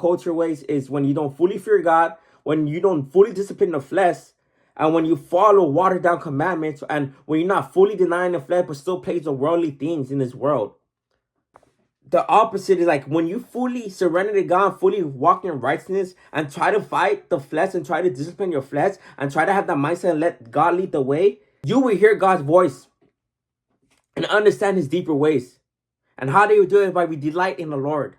culture ways is when you don't fully fear God, when you don't fully discipline the flesh, and when you follow watered down commandments, and when you're not fully denying the flesh but still plays the worldly things in this world. The opposite is like when you fully surrender to God, fully walk in righteousness, and try to fight the flesh and try to discipline your flesh and try to have that mindset and let God lead the way, you will hear God's voice and understand his deeper ways. And how do you do it? By we delight in the Lord.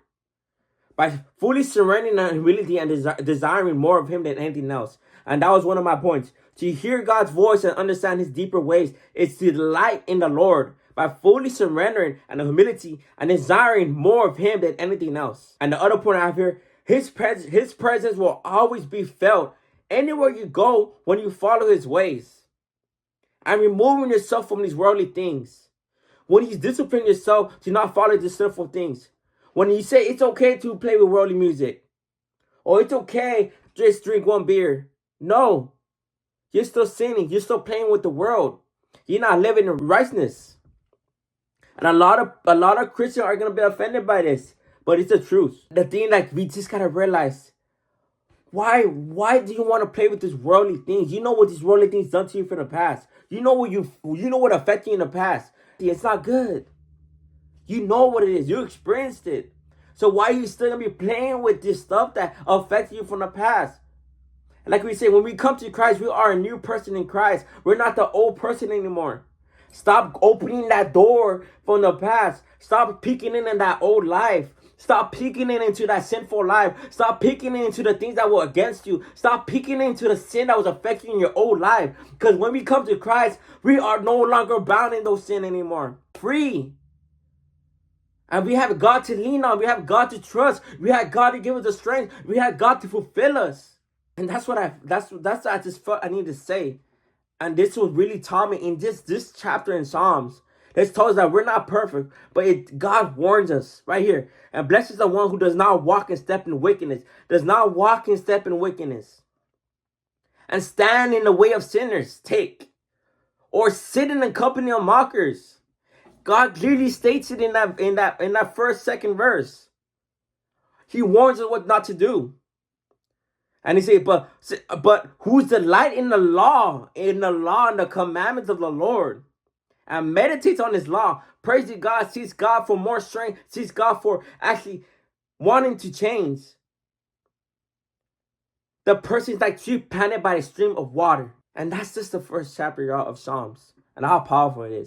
By fully surrendering in humility and desiring more of him than anything else. And that was one of my points. To hear God's voice and understand his deeper ways is to delight in the Lord. By fully surrendering and humility and desiring more of him than anything else. And the other point I have here, his presence will always be felt anywhere you go when you follow his ways. And removing yourself from these worldly things. When you discipline yourself to not follow the sinful things. When you say it's okay to play with worldly music. Or it's okay to just drink one beer. No. You're still sinning. You're still playing with the world. You're not living in righteousness. And a lot of Christians are going to be offended by this. But it's the truth. The thing like we just got to realize. Why do you want to play with these worldly things? You know what these worldly things done to you from the past. You know what affected you in the past. It's not good. You know what it is. You experienced it. So why are you still going to be playing with this stuff that affected you from the past? Like we say, when we come to Christ, we are a new person in Christ. We're not the old person anymore. Stop opening that door from the past. Stop peeking in that old life. Stop peeking into that sinful life. Stop peeking into the things that were against you. Stop peeking into the sin that was affecting your old life. Because when we come to Christ, we are no longer bound in those sin anymore. Free. And we have God to lean on. We have God to trust. We have God to give us the strength. We have God to fulfill us. And that's what I just felt I need to say. And this was really taught me in this chapter in Psalms. It tells us that we're not perfect, but God warns us right here. And blessed is the one who does not walk and step in wickedness. Does not walk and step in wickedness. And stand in the way of sinners, or sit in the company of mockers. God clearly states it in that second verse. He warns us what not to do. And he said, but who's delight in the law and the commandments of the Lord, and meditates on his law, prays to God, seeks God for more strength, seeks God for actually wanting to change. The person is like tree planted by a stream of water. And that's just the first chapter, y'all, of Psalms. And how powerful it is.